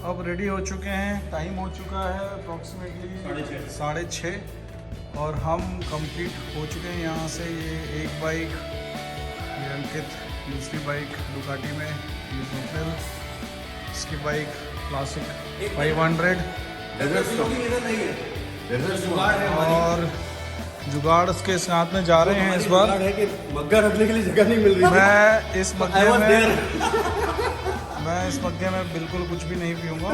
अब रेडी हो चुके हैं, टाइम हो चुका है अप्रॉक्सीमेटली 6:30 और हम कंप्लीट हो चुके हैं यहाँ से। ये एक बाइक, ये अंकित, दूसरी बाइक डुकाटी में, ये स्वप्निल, इसकी बाइक क्लासिक 500 और जुगाड़ के साथ में जा रहे हैं। इस बार है कि मग्गा रखने के लिए जगह नहीं मिल रही। मैं इस मग्गे में बिल्कुल कुछ भी नहीं पीऊँगा।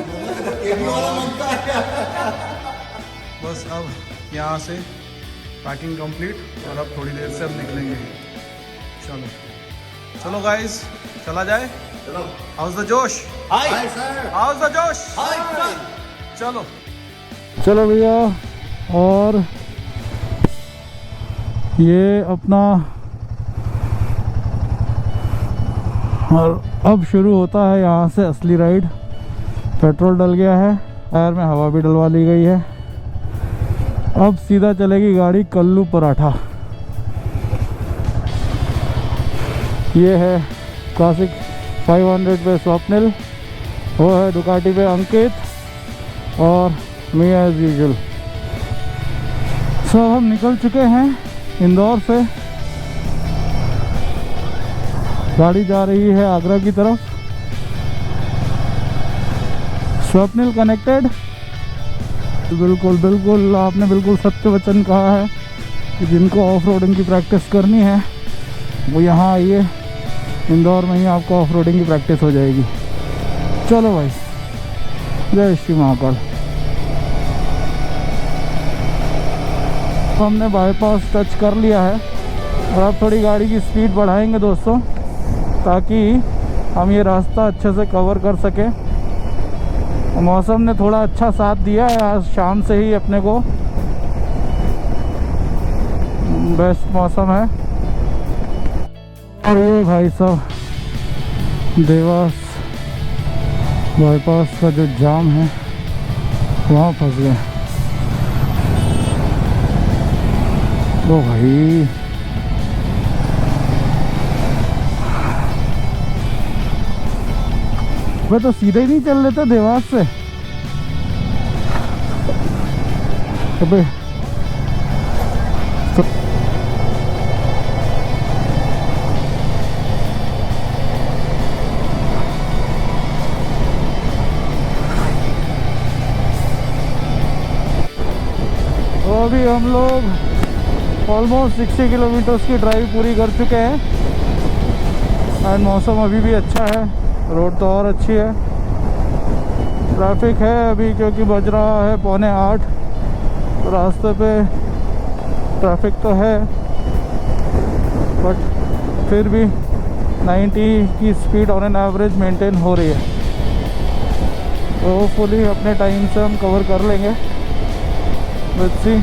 बस अब यहाँ से पैकिंग कंप्लीट और अब थोड़ी देर से अब निकलेंगे। चलो गाइस, चला जाए। चलो, हाउस द जोश, हाय सर, हाउस द जोश, हाय। चलो भैया। और ये अपना और अब शुरू होता है यहाँ से असली राइड। पेट्रोल डल गया है, टायर में हवा भी डलवा ली गई है। अब सीधा चलेगी गाड़ी कल्लू पराठा। ये है क्लासिक 500 पे स्वप्निल, वो है डुकाटी पे अंकित और मी एज यूजुअल। सब हम निकल चुके हैं इंदौर से। गाड़ी जा रही है आगरा की तरफ। स्वप्निल कनेक्टेड। बिल्कुल बिल्कुल, आपने बिल्कुल सत्य वचन कहा है कि जिनको ऑफ रोडिंग की प्रैक्टिस करनी है वो यहाँ आइए। इंदौर में ही आपको ऑफ रोडिंग की प्रैक्टिस हो जाएगी। चलो भाई, जय श्री महाकाल। हमने बाईपास टच कर लिया है और अब थोड़ी गाड़ी की स्पीड बढ़ाएंगे दोस्तों, ताकि हम ये रास्ता अच्छे से कवर कर सकें। मौसम ने थोड़ा अच्छा साथ दिया है, आज शाम से ही अपने को बेस्ट मौसम है। और ये भाई साहब देवास बाईपास का जो जाम है वहाँ फंस गए। ओ भाई, वे तो सीधे ही नहीं चल लेते देवास से। अबे तो अभी हम लोग ऑलमोस्ट 60 किलोमीटर्स की ड्राइव पूरी कर चुके हैं एंड मौसम अभी भी अच्छा है, रोड तो और अच्छी है। ट्रैफिक है अभी क्योंकि बज रहा है 7:45, तो रास्ते पे ट्रैफिक तो है, बट फिर भी 90 की speed on an average maintain हो रही है। तो होपफुली अपने टाइम से हम कवर कर लेंगे। Let's see.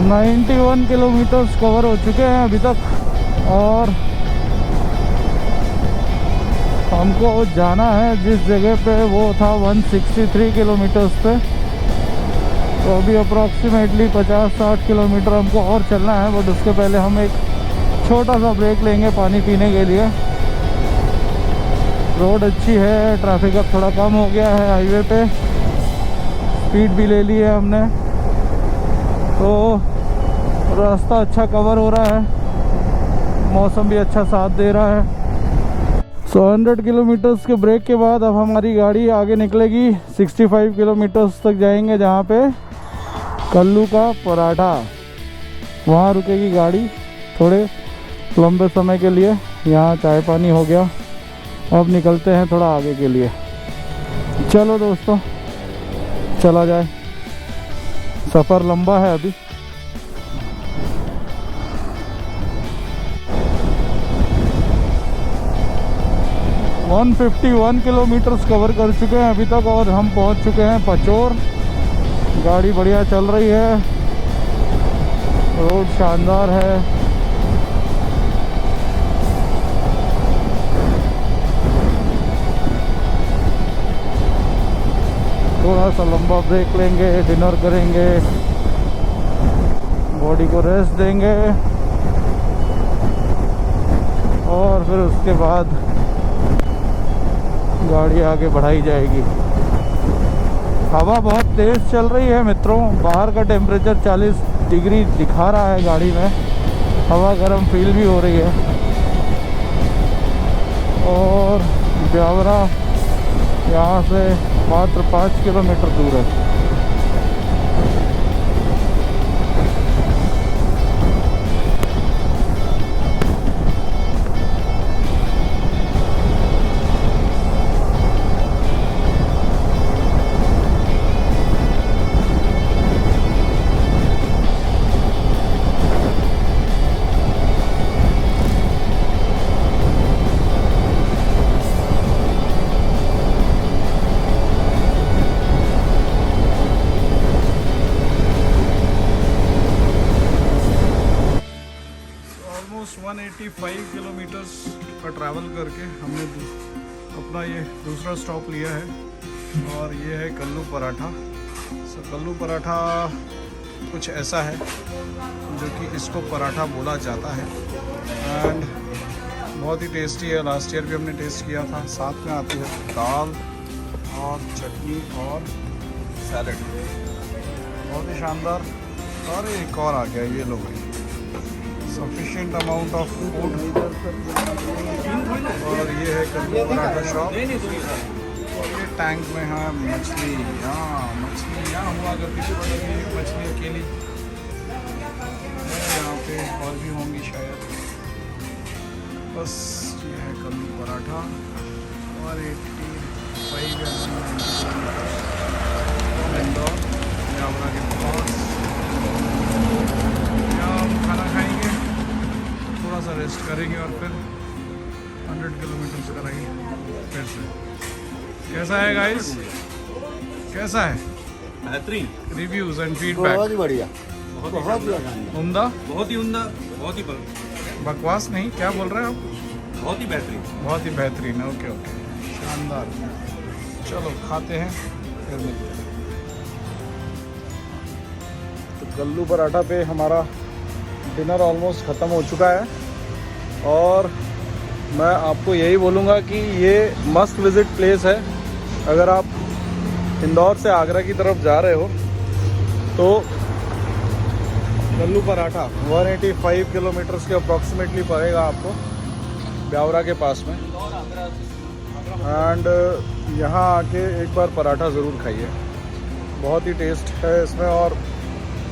...91 किलोमीटर्स कवर हो चुके हैं अभी तक और हमको जाना है जिस जगह पे वो था 163 किलोमीटर्स पे। तो अभी अप्रॉक्सीमेटली 50-60 किलोमीटर हमको और चलना है, बट उसके पहले हम एक छोटा सा ब्रेक लेंगे पानी पीने के लिए। रोड अच्छी है, ट्रैफिक अब थोड़ा कम हो गया है हाईवे पे, स्पीड भी ले ली है हमने, तो रास्ता अच्छा कवर हो रहा है, मौसम भी अच्छा साथ दे रहा है। 100 किलोमीटर्स के ब्रेक के बाद अब हमारी गाड़ी आगे निकलेगी। 65 किलोमीटर्स तक जाएंगे जहाँ पे कल्लू का पराठा, वहाँ रुकेगी गाड़ी थोड़े लंबे समय के लिए। यहाँ चाय पानी हो गया, अब निकलते हैं थोड़ा आगे के लिए। चलो दोस्तों, चला जाए, सफ़र लंबा है अभी। हम 151 किलोमीटर्स कवर कर चुके हैं अभी तक और हम पहुंच चुके हैं पचोर। गाड़ी बढ़िया चल रही है, रोड शानदार है। थोड़ा सा लंबा ब्रेक लेंगे, डिनर करेंगे, बॉडी को रेस्ट देंगे और फिर उसके बाद गाड़ी आगे बढ़ाई जाएगी। हवा बहुत तेज़ चल रही है मित्रों, बाहर का टेम्परेचर 40 डिग्री दिखा रहा है गाड़ी में, हवा गर्म फील भी हो रही है। और ब्यावरा यहाँ से मात्र 5 किलोमीटर दूर है। ऑलमोस्ट 185 किलोमीटर्स का ट्रैवल करके हमने अपना ये दूसरा स्टॉप लिया है और ये है कल्लू पराठा। कल्लू पराठा कुछ ऐसा है जो कि इसको पराठा बोला जाता है एंड बहुत ही टेस्टी है। लास्ट ईयर भी हमने टेस्ट किया था। साथ में आती है दाल और चटनी और सैलड, बहुत ही शानदार। और एक और आ गया, ये लोग सफिशिएंट अमाउंट ऑफ फूड। और ये है कल्लू पराठा शॉप और ये टैंक में है मछली। मछली यहाँ हुआ करती थी, बड़ी मछली अकेली यहाँ पे और भी होंगी शायद। बस ये है कल्लू पराठा और 85 इंदौर ब्यावरा के पास। यहाँ हम खाना खाएंगे, थोड़ा सा रेस्ट करेंगे और फिर 100 किलोमीटर कराएंगे फिर से। कैसा है गाइस, कैसा है? बेहतरीन रिव्यूज एंड फीडबैक। बहुत ही बढ़िया, बहुत उम्दा, बहुत ही उम्दा, बहुत ही बकवास नहीं, क्या बोल रहे हैं आप? बहुत ही बेहतरीन, बहुत ही बेहतरीन। ओके ओके, शानदार। चलो खाते हैं फिर मिलते हैं। तो कल्लू पराठा पे हमारा डिनर ऑलमोस्ट ख़त्म हो चुका है और मैं आपको यही बोलूँगा कि ये मस्ट विज़िट प्लेस है। अगर आप इंदौर से आगरा की तरफ जा रहे हो तो कल्लू पराठा 185 किलोमीटर्स के अप्रॉक्सीमेटली पड़ेगा आपको, ब्यावरा के पास में। एंड यहाँ आके एक बार पराठा ज़रूर खाइए, बहुत ही टेस्ट है इसमें और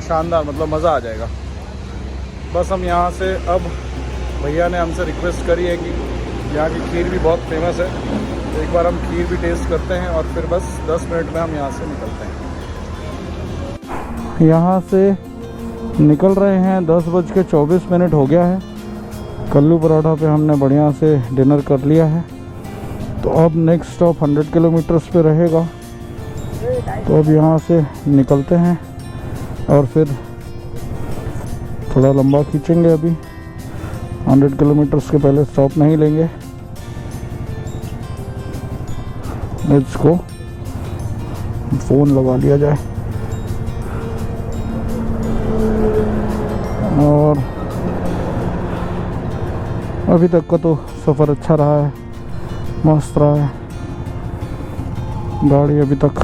शानदार, मतलब मज़ा आ जाएगा। बस हम यहाँ से अब भैया ने हमसे रिक्वेस्ट करी है कि यहाँ की खीर भी बहुत फेमस है, तो एक बार हम खीर भी टेस्ट करते हैं और फिर बस 10 मिनट में हम यहाँ से निकलते हैं। यहाँ से निकल रहे हैं, 10:24 हो गया है। कल्लू पराठा पे हमने बढ़िया से डिनर कर लिया है, तो अब नेक्स्ट स्टॉप 100 किलोमीटर्स पे रहेगा। तो अब यहाँ से निकलते हैं और फिर थोड़ा लंबा खींचेंगे। अभी 100 किलोमीटर्स के पहले स्टॉप नहीं लेंगे। लेट्स गो, फ़ोन लगा लिया जाए। और अभी तक का तो सफ़र अच्छा रहा है, मस्त रहा है। गाड़ी अभी तक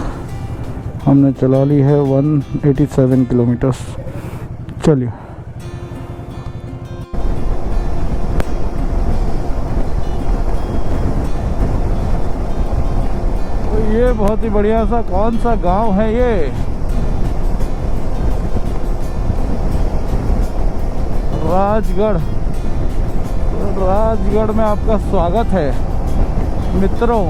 हमने चला ली है 187 किलोमीटर्स। चलिए, ये बहुत ही बढ़िया सा कौन सा गांव है ये? राजगढ़। राजगढ़ में आपका स्वागत है मित्रों।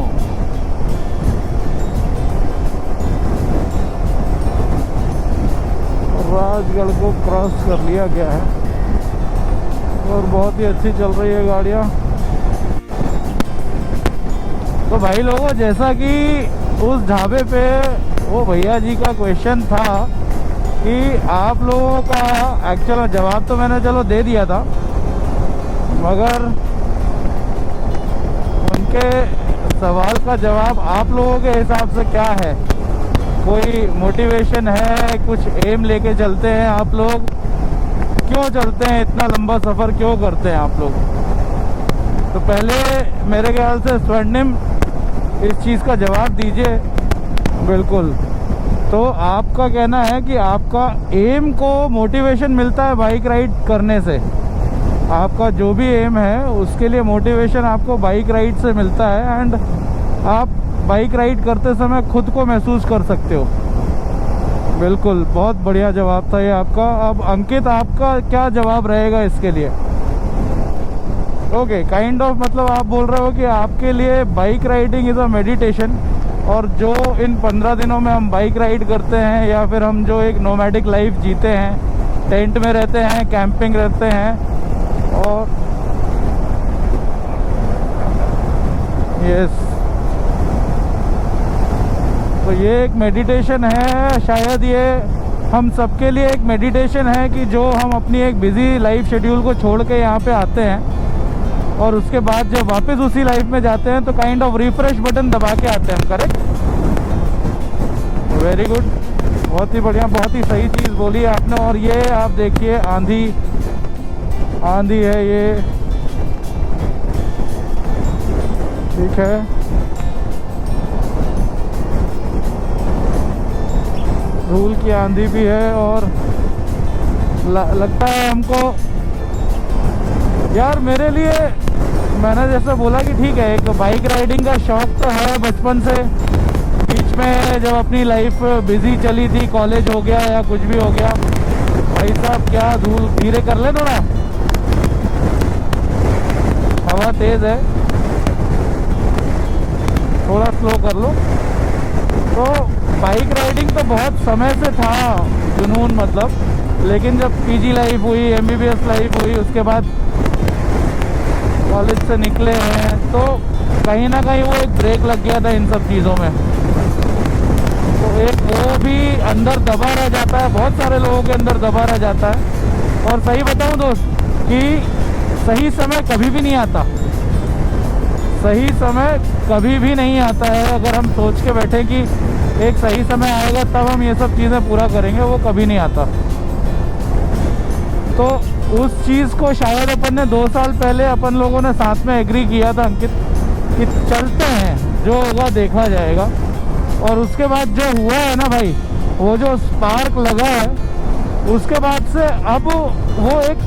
राजगढ़ को क्रॉस कर लिया गया है और बहुत ही अच्छी चल रही है गाड़ियाँ। तो भाई लोगों, जैसा कि उस ढाबे पे वो भैया जी का क्वेश्चन था कि आप लोगों का एक्चुअल जवाब तो मैंने चलो दे दिया था, मगर उनके सवाल का जवाब आप लोगों के हिसाब से क्या है? कोई मोटिवेशन है, कुछ एम लेके चलते हैं आप लोग? क्यों चलते हैं, इतना लंबा सफ़र क्यों करते हैं आप लोग? तो पहले मेरे ख्याल से स्वर्णिम इस चीज़ का जवाब दीजिए। बिल्कुल। तो आपका कहना है कि आपका एम को मोटिवेशन मिलता है बाइक राइड करने से। आपका जो भी एम है उसके लिए मोटिवेशन आपको बाइक राइड से मिलता है, एंड आप बाइक राइड करते समय खुद को महसूस कर सकते हो। बिल्कुल, बहुत बढ़िया जवाब था ये आपका। अब अंकित, आपका क्या जवाब रहेगा इसके लिए? ओके, काइंड ऑफ मतलब आप बोल रहे हो कि आपके लिए bike riding is a meditation, और जो इन 15 दिनों में हम बाइक राइड करते हैं या फिर हम जो एक नोमैडिक लाइफ जीते हैं, टेंट में रहते हैं, कैंपिंग रहते हैं, और यस, तो ये एक मेडिटेशन है। शायद ये हम सबके लिए एक मेडिटेशन है कि जो हम अपनी एक बिजी लाइफ शेड्यूल को छोड़ के यहाँ पे आते हैं और उसके बाद जब वापस उसी लाइफ में जाते हैं तो काइंड ऑफ रिफ्रेश बटन दबा के आते हैं। करेक्ट, वेरी गुड, बहुत ही बढ़िया, बहुत ही सही चीज़ बोली आपने। और ये आप देखिए, आंधी आंधी है ये, ठीक है। धूल की आंधी भी है, और लगता है हमको यार, मेरे लिए, मैंने जैसे बोला कि ठीक है, एक बाइक राइडिंग का शौक तो है बचपन से। बीच में जब अपनी लाइफ बिजी चली थी, कॉलेज हो गया या कुछ भी हो गया, भाई साहब क्या धूल, धीरे कर ले थोड़ा, हवा तेज़ है, थोड़ा स्लो कर लो। तो बाइक राइडिंग तो बहुत समय से था जुनून, मतलब, लेकिन जब पीजी लाइफ हुई, एमबीबीएस लाइफ हुई, उसके बाद कॉलेज से निकले हैं, तो कहीं ना कहीं वो एक ब्रेक लग गया था इन सब चीज़ों में। तो एक वो भी अंदर दबा रह जाता है, बहुत सारे लोगों के अंदर दबा रह जाता है। और सही बताऊं दोस्त कि सही समय कभी भी नहीं आता, सही समय कभी भी नहीं आता है। अगर हम सोच के बैठे कि एक सही समय आएगा तब हम ये सब चीज़ें पूरा करेंगे, वो कभी नहीं आता। तो उस चीज़ को शायद अपन ने 2 साल पहले अपन लोगों ने साथ में एग्री किया था अंकित, कि चलते हैं, जो होगा देखा जाएगा। और उसके बाद जो हुआ है ना भाई, वो जो स्पार्क लगा है, उसके बाद से अब वो एक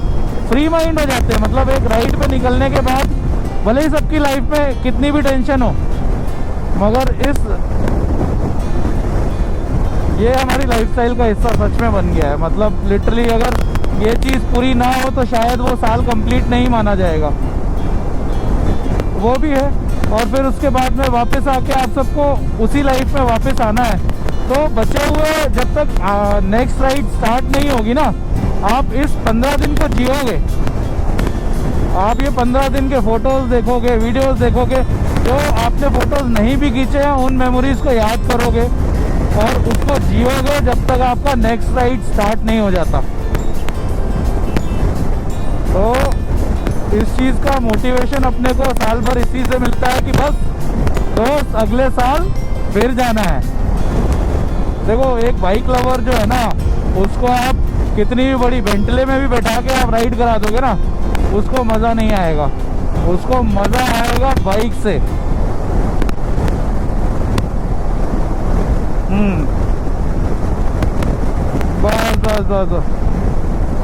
फ्री माइंड हो जाते हैं। मतलब एक राइड पे निकलने के बाद भले ही सबकी लाइफ में कितनी भी टेंशन हो, मगर ये हमारी लाइफस्टाइल का हिस्सा सच में बन गया है। मतलब लिटरली अगर ये चीज़ पूरी ना हो तो शायद वो साल कंप्लीट नहीं माना जाएगा, वो भी है। और फिर उसके बाद में वापस आके आप सबको उसी लाइफ में वापस आना है। तो बचे हुए जब तक नेक्स्ट राइड स्टार्ट नहीं होगी ना, आप इस 15 दिन को जियोगे। आप ये 15 दिन के फोटोज़ देखोगे, वीडियोस देखोगे, जो आपने फोटोज़ नहीं भी खींचे हैं उन मेमोरीज़ को याद करोगे और उसको जियोगे जब तक आपका नेक्स्ट राइड स्टार्ट नहीं हो जाता। तो इस चीज़ का मोटिवेशन अपने को साल भर इसी से मिलता है कि बस दोस्त अगले साल फिर जाना है। देखो, एक बाइक लवर जो है ना, उसको आप कितनी भी बड़ी वेंटले में भी बैठा के आप राइड करा दोगे ना, उसको मज़ा नहीं आएगा। उसको मज़ा आएगा बाइक से। बस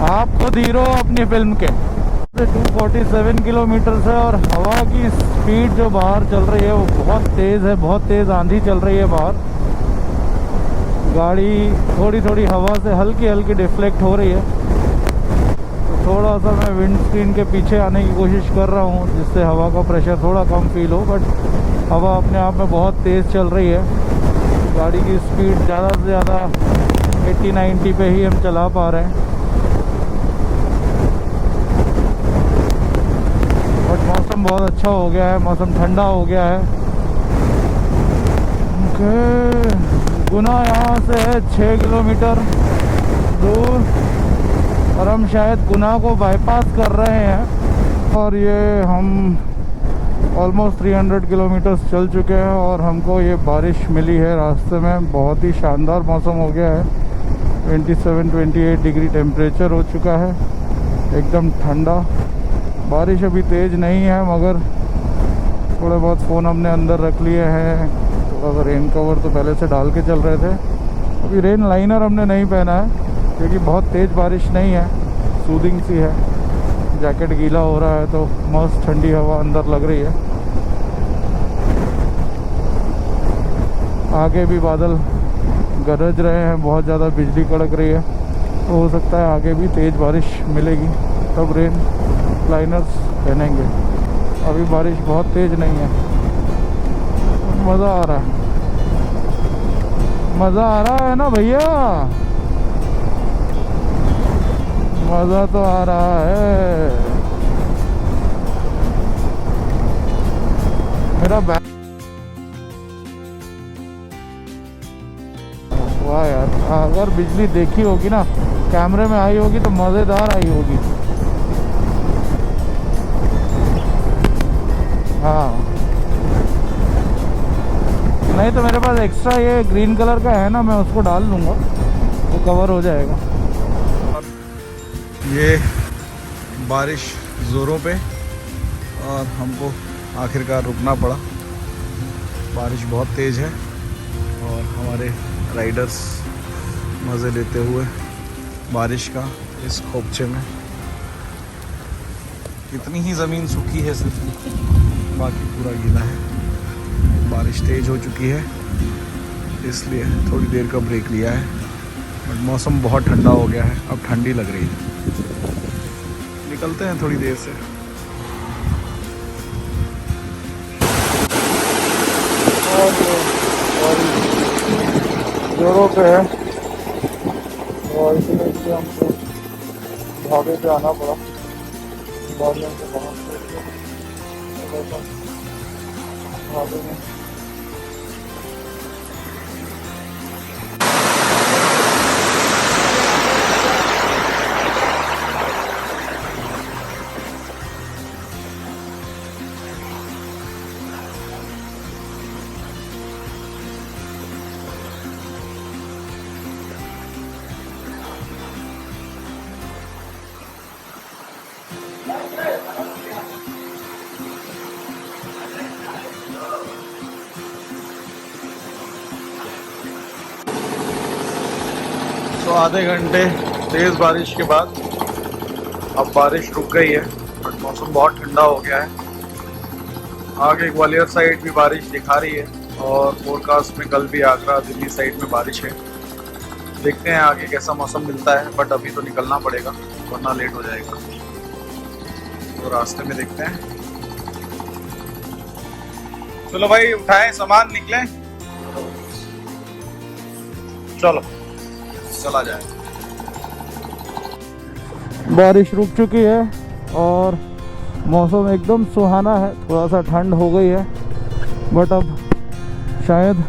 आप खुद हीरो अपनी फिल्म के। 247 किलोमीटर से, और हवा की स्पीड जो बाहर चल रही है वो बहुत तेज़ है, बहुत तेज़ आंधी चल रही है बाहर। गाड़ी थोड़ी थोड़ी हवा से हल्की हल्की डिफ्लेक्ट हो रही है। तो थोड़ा सा मैं विंड स्क्रीन के पीछे आने की कोशिश कर रहा हूँ जिससे हवा का प्रेशर थोड़ा कम फील हो, बट हवा अपने आप में बहुत तेज़ चल रही है। गाड़ी की स्पीड ज़्यादा से ज़्यादा 80-90 पे ही हम चला पा रहे हैं। बट मौसम बहुत अच्छा हो गया है, मौसम ठंडा हो गया है। गुना यहाँ से है 6 किलोमीटर दूर, और हम शायद गुना को बाईपास कर रहे हैं। और ये हम ऑलमोस्ट 300 किलोमीटर्स चल चुके हैं और हमको ये बारिश मिली है रास्ते में। बहुत ही शानदार मौसम हो गया है। 27-28 डिग्री टेम्परेचर हो चुका है, एकदम ठंडा। बारिश अभी तेज़ नहीं है, मगर थोड़े बहुत फ़ोन हमने अंदर रख लिए हैं। थोड़ा सा रेन कवर तो पहले से डाल के चल रहे थे। अभी रेन लाइनर हमने नहीं पहना है क्योंकि बहुत तेज़ बारिश नहीं है, सूदिंग सी है। जैकेट गीला हो रहा है तो मस्त ठंडी हवा अंदर लग रही है। आगे भी बादल गरज रहे हैं, बहुत ज़्यादा बिजली कड़क रही है, तो हो सकता है आगे भी तेज़ बारिश मिलेगी, तब रेन लाइनर्स पहनेंगे। अभी बारिश बहुत तेज़ नहीं है, मज़ा आ रहा है। मज़ा आ रहा है ना भैया, मज़ा तो आ रहा है। मेरा बैग, वाह यार, अगर बिजली देखी होगी ना, कैमरे में आई होगी तो मज़ेदार आई होगी। हाँ, नहीं तो मेरे पास एक्स्ट्रा ये ग्रीन कलर का है ना, मैं उसको डाल लूँगा, वो कवर हो जाएगा। ये बारिश ज़ोरों पे और हमको आखिरकार रुकना पड़ा। बारिश बहुत तेज़ है और हमारे राइडर्स मज़े लेते हुए बारिश का इस खोपचे में। इतनी ही ज़मीन सूखी है सिर्फ, बाकी पूरा गीला है। बारिश तेज़ हो चुकी है इसलिए थोड़ी देर का ब्रेक लिया है, बट मौसम बहुत ठंडा हो गया है, अब ठंडी लग रही है। निकलते हैं थोड़ी देर से। जोरों पे है और इसलिए हमको ढाबे पे आना पड़ा। गाड़ियों से बाहर ढाबे में तो आधे घंटे तेज़ बारिश के बाद अब बारिश रुक गई है, बट मौसम बहुत ठंडा हो गया है। आगे ग्वालियर साइड भी बारिश दिखा रही है और फोरकास्ट में कल भी आगरा दिल्ली साइड में बारिश है। देखते हैं आगे कैसा मौसम मिलता है, बट अभी तो निकलना पड़ेगा वरना लेट हो जाएगा। तो रास्ते में देखते हैं। चलो भाई, उठाएं सामान, निकलें, चलो चला जाए। बारिश रुक चुकी है और मौसम एकदम सुहाना है। थोड़ा सा ठंड हो गई है, बट अब शायद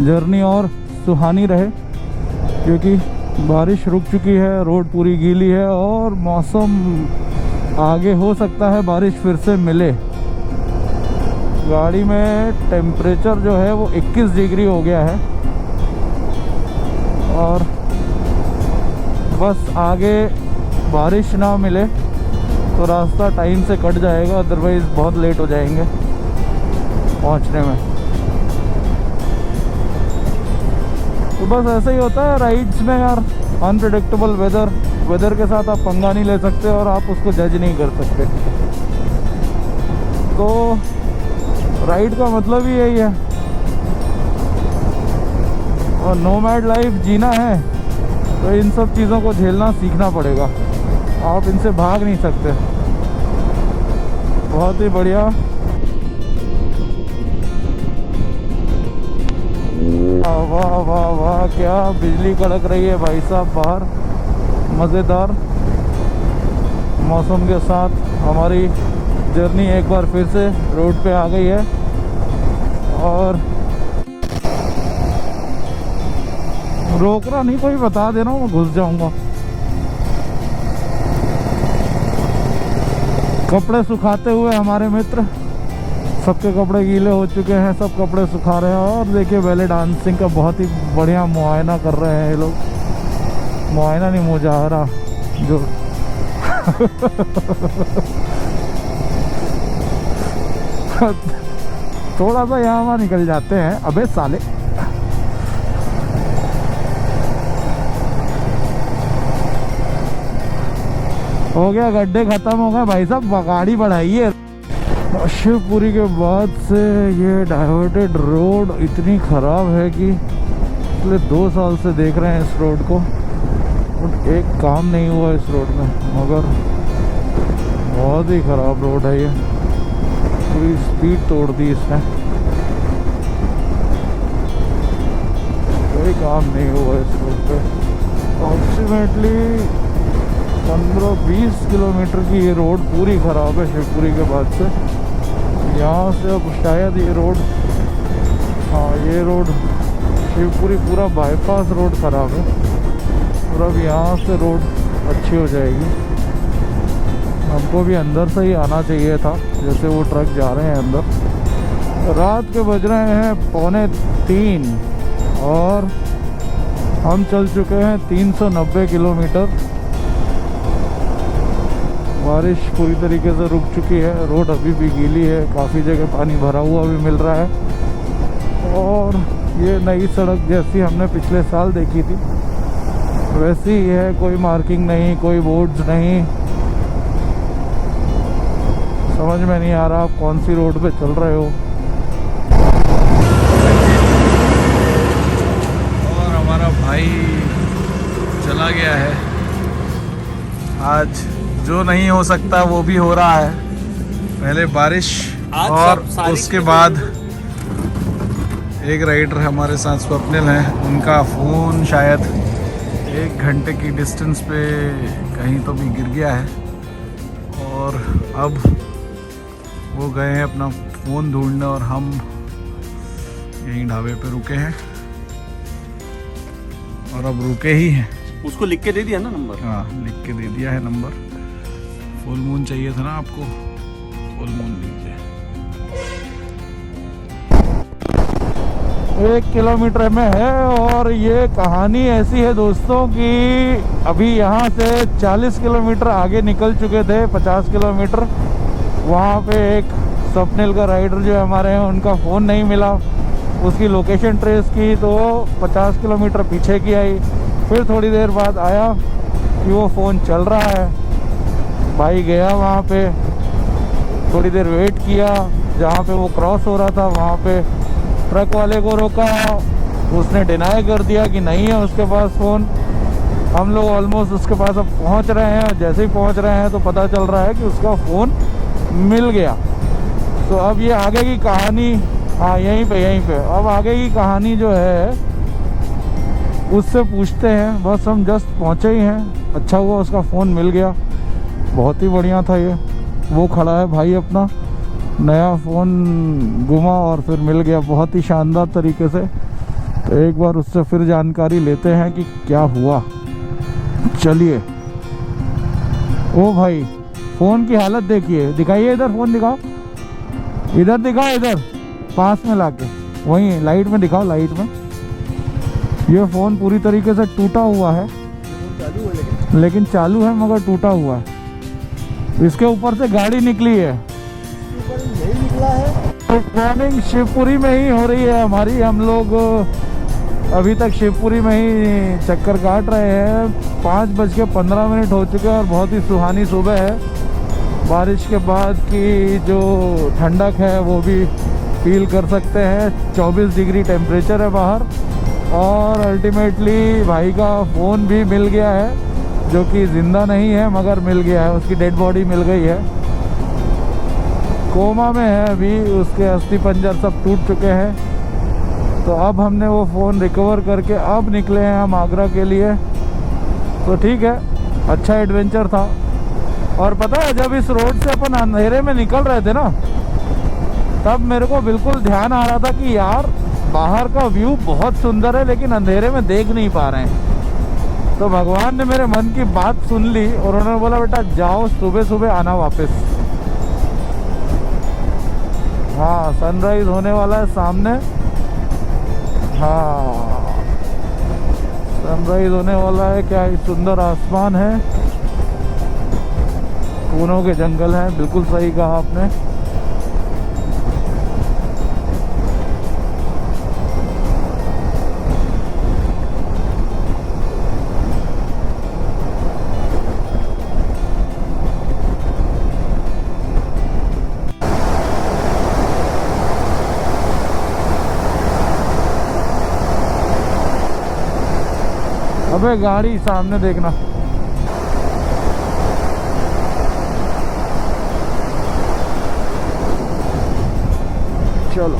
जर्नी और सुहानी रहे क्योंकि बारिश रुक चुकी है, रोड पूरी गीली है और मौसम आगे हो सकता है बारिश फिर से मिले। गाड़ी में टेम्परेचर जो है वो 21 डिग्री हो गया है और बस आगे बारिश ना मिले तो रास्ता टाइम से कट जाएगा, अदरवाइज़ बहुत लेट हो जाएंगे पहुंचने में। तो बस ऐसा ही होता है राइड्स में यार, अनप्रेडिक्टेबल वेदर के साथ आप पंगा नहीं ले सकते और आप उसको जज नहीं कर सकते। तो राइड का मतलब ही यही है, और नोमैड लाइफ जीना है तो इन सब चीज़ों को झेलना सीखना पड़ेगा, आप इनसे भाग नहीं सकते। बहुत ही बढ़िया, वाह वाह वाह, क्या बिजली कड़क रही है भाई साहब बाहर। मज़ेदार मौसम के साथ हमारी जर्नी एक बार फिर से रोड पे आ गई है और रोकना नहीं, कोई बता देना, मैं घुस जाऊंगा। कपड़े सुखाते हुए हमारे मित्र सबके कपड़े गीले हो चुके हैं, सब कपड़े सुखा रहे हैं। और देखिए बैले डांसिंग का बहुत ही बढ़िया मुआयना कर रहे हैं ये लोग। मुआयना नहीं, मुजाहरा जो थोड़ा सा यहाँ वहाँ निकल जाते हैं। अबे साले, हो गया, गड्ढे खत्म हो गए भाई साहब, गाड़ी बढ़ाइए। शिवपुरी के बाद से ये डाइवर्टेड रोड इतनी ख़राब है कि पिछले 2 साल से देख रहे हैं इस रोड को, और एक काम नहीं हुआ इस रोड में। मगर बहुत ही ख़राब रोड है ये, पूरी स्पीड तोड़ दी इसने, कोई काम नहीं हुआ इस रोड पे। अप्रॉक्सीमेटली 15-20 किलोमीटर की ये रोड पूरी ख़राब है शिवपुरी के बाद से। यहाँ से अब शायद ये रोड, हाँ ये रोड शिवपुरी पूरा बाईपास रोड ख़राब है, और अब यहाँ से रोड अच्छी हो जाएगी। हमको भी अंदर से ही आना चाहिए था, जैसे वो ट्रक जा रहे हैं अंदर। रात के बज रहे हैं 2:45 और हम चल चुके हैं 390 किलोमीटर। बारिश पूरी तरीके से रुक चुकी है, रोड अभी भी गीली है, काफ़ी जगह पानी भरा हुआ भी मिल रहा है। और ये नई सड़क जैसी हमने पिछले साल देखी थी वैसी ही है, कोई मार्किंग नहीं, कोई बोर्ड्स नहीं। समझ में नहीं आ रहा आप कौन सी रोड पे चल रहे हो। और हमारा भाई चला गया है। आज जो नहीं हो सकता वो भी हो रहा है। पहले बारिश और उसके बाद एक राइडर हमारे साथ स्वप्निल हैं, उनका फ़ोन शायद 1 घंटे की डिस्टेंस पे कहीं तो भी गिर गया है, और अब वो गए हैं अपना फ़ोन ढूंढने, और हम यहीं ढाबे पे रुके हैं, और अब रुके ही हैं। उसको लिख के दे दिया ना नंबर? हाँ, लिख के दे दिया है नंबर। फुल मून चाहिए था ना आपको, फुल मून लीजिए। 1 किलोमीटर में है, और ये कहानी ऐसी है दोस्तों कि अभी यहाँ से 40 किलोमीटर आगे निकल चुके थे, 50 किलोमीटर। वहाँ पे एक स्वप्निल का राइडर जो हमारे हैं, उनका फ़ोन नहीं मिला। उसकी लोकेशन ट्रेस की तो 50 किलोमीटर पीछे की आई। फिर थोड़ी देर बाद आया कि वो फ़ोन चल रहा है। भाई गया वहाँ पे, थोड़ी देर वेट किया, जहाँ पे वो क्रॉस हो रहा था वहाँ पे ट्रक वाले को रोका, उसने डिनाई कर दिया कि नहीं है उसके पास फ़ोन। हम लोग ऑलमोस्ट उसके पास अब पहुँच रहे हैं, जैसे ही पहुँच रहे हैं तो पता चल रहा है कि उसका फ़ोन मिल गया। तो अब ये आगे की कहानी, हाँ यहीं पे अब आगे की कहानी जो है उससे पूछते हैं। बस हम जस्ट पहुँचे ही हैं, अच्छा हुआ उसका फ़ोन मिल गया, बहुत ही बढ़िया था ये। वो खड़ा है भाई, अपना नया फ़ोन गुमा और फिर मिल गया बहुत ही शानदार तरीके से। तो एक बार उससे फिर जानकारी लेते हैं कि क्या हुआ। चलिए। ओ भाई, फ़ोन की हालत देखिए, दिखाइए इधर, फ़ोन दिखाओ, इधर दिखाओ, इधर पास में लाके, वहीं लाइट में दिखाओ, लाइट में। ये फ़ोन पूरी तरीके से टूटा हुआ है, लेकिन चालू है मगर टूटा हुआ है। इसके ऊपर से गाड़ी निकली है, यही निकला है। ट्रेनिंग शिवपुरी में ही हो रही है हमारी। हम लोग अभी तक शिवपुरी में ही चक्कर काट रहे हैं। 5:15 हो चुके हैं और बहुत ही सुहानी सुबह है। बारिश के बाद की जो ठंडक है वो भी फील कर सकते हैं। 24 डिग्री टेम्परेचर है बाहर, और अल्टीमेटली भाई का फ़ोन भी मिल गया है, जो कि ज़िंदा नहीं है मगर मिल गया है, उसकी डेड बॉडी मिल गई है। कोमा में है अभी, उसके अस्थि पंजर सब टूट चुके हैं। तो अब हमने वो फ़ोन रिकवर करके अब निकले हैं हम आगरा के लिए। तो ठीक है, अच्छा एडवेंचर था। और पता है, जब इस रोड से अपन अंधेरे में निकल रहे थे ना, तब मेरे को बिल्कुल ध्यान आ रहा था कि यार बाहर का व्यू बहुत सुंदर है, लेकिन अंधेरे में देख नहीं पा रहे हैं। तो भगवान ने मेरे मन की बात सुन ली और उन्होंने बोला बेटा जाओ, सुबह सुबह आना वापस। हाँ सनराइज होने वाला है सामने। हाँ सनराइज होने वाला है। क्या ही सुंदर आसमान है, कूनों के जंगल हैं। बिल्कुल सही कहा आपने। अबे गाड़ी सामने देखना। चलो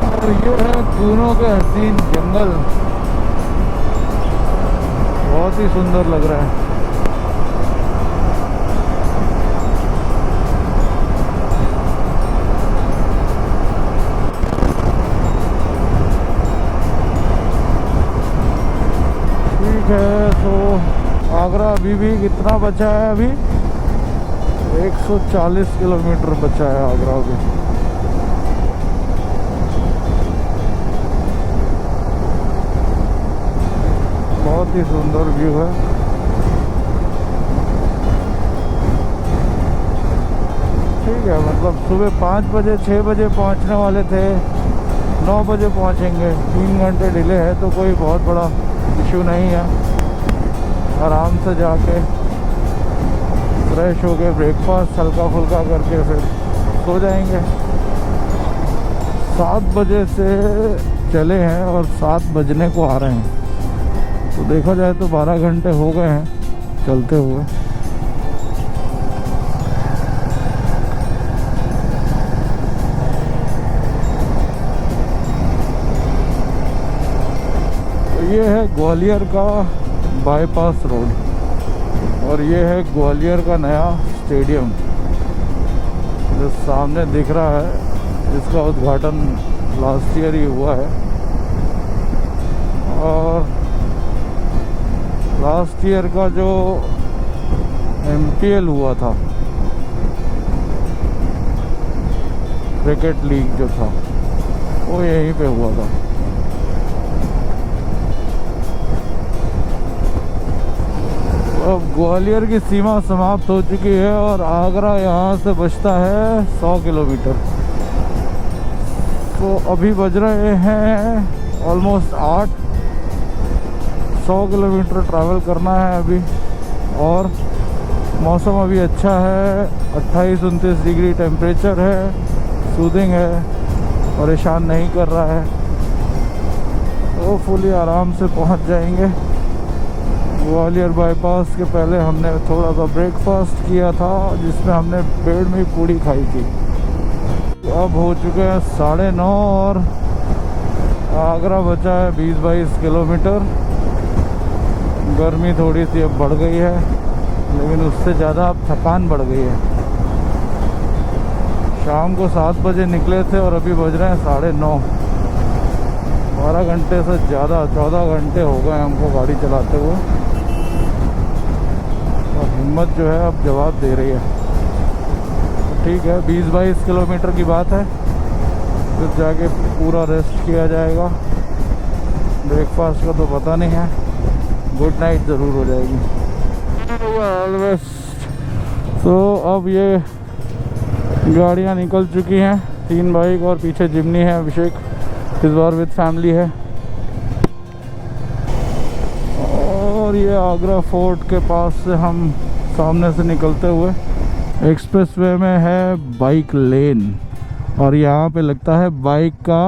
और ये है कूनों के हसीन जंगल। बहुत ही सुंदर लग रहा है। तो आगरा अभी भी कितना बचा है? अभी 140 किलोमीटर बचा है आगरा भी। बहुत ही सुंदर व्यू है। ठीक है, मतलब सुबह 5 बजे 6 बजे पहुंचने वाले थे, 9 बजे पहुंचेंगे। 3 घंटे डिले है तो कोई बहुत बड़ा इशू नहीं है। आराम से जाके फ्रेश होके ब्रेकफास्ट हल्का फुल्का करके फिर सो जाएंगे। 7 बजे से चले हैं और 7 बजने को आ रहे हैं, तो देखा जाए तो 12 घंटे हो गए हैं चलते हुए। तो ये है ग्वालियर का बाईपास रोड और ये है ग्वालियर का नया स्टेडियम जो सामने दिख रहा है, जिसका उद्घाटन लास्ट ईयर ही हुआ है। और लास्ट ईयर का जो MPL हुआ था, क्रिकेट लीग जो था, वो यहीं पे हुआ था। अब ग्वालियर की सीमा समाप्त हो चुकी है और आगरा यहाँ से बचता है 100 किलोमीटर। तो अभी बज रहे हैं ऑलमोस्ट 8। 100 किलोमीटर ट्रैवल करना है अभी। और मौसम अभी अच्छा है, 28-29 डिग्री टेम्परेचर है, सूदिंग है, परेशान नहीं कर रहा है। तो फुली आराम से पहुँच जाएंगे। ग्वालियर बाईपास के पहले हमने थोड़ा सा ब्रेकफास्ट किया था, जिसमें हमने पेड़ में पूड़ी खाई थी। तो अब हो चुके हैं 9:30 और आगरा बचा है 20-22 किलोमीटर। गर्मी थोड़ी सी अब बढ़ गई है, लेकिन उससे ज़्यादा अब थकान बढ़ गई है। शाम को 7 बजे निकले थे और अभी बज रहे हैं 9:30। 12 घंटे से ज़्यादा, 14 घंटे हो गए हमको गाड़ी चलाते हुए। और हिम्मत जो है अब जवाब दे रही है। तो ठीक है, 20-22 किलोमीटर की बात है, फिर जाके पूरा रेस्ट किया जाएगा। ब्रेकफास्ट का तो पता नहीं है, गुड नाइट ज़रूर हो जाएगी। तो अब ये गाड़ियाँ निकल चुकी हैं, 3 बाइक और पीछे जिम्नी है। अभिषेक इस बार विद फैमिली है। और ये आगरा फोर्ट के पास से हम सामने से निकलते हुए एक्सप्रेसवे में है बाइक लेन, और यहाँ पे लगता है बाइक का,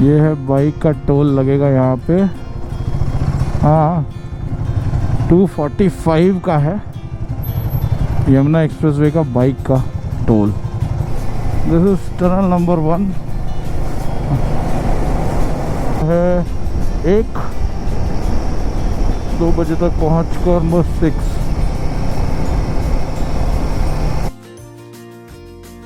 ये है बाइक का टोल लगेगा यहाँ पे। हाँ 245 का है यमुना एक्सप्रेसवे का बाइक का toll. This is tunnel number 1 है। 2 बजे तक पहुँच कर बस 6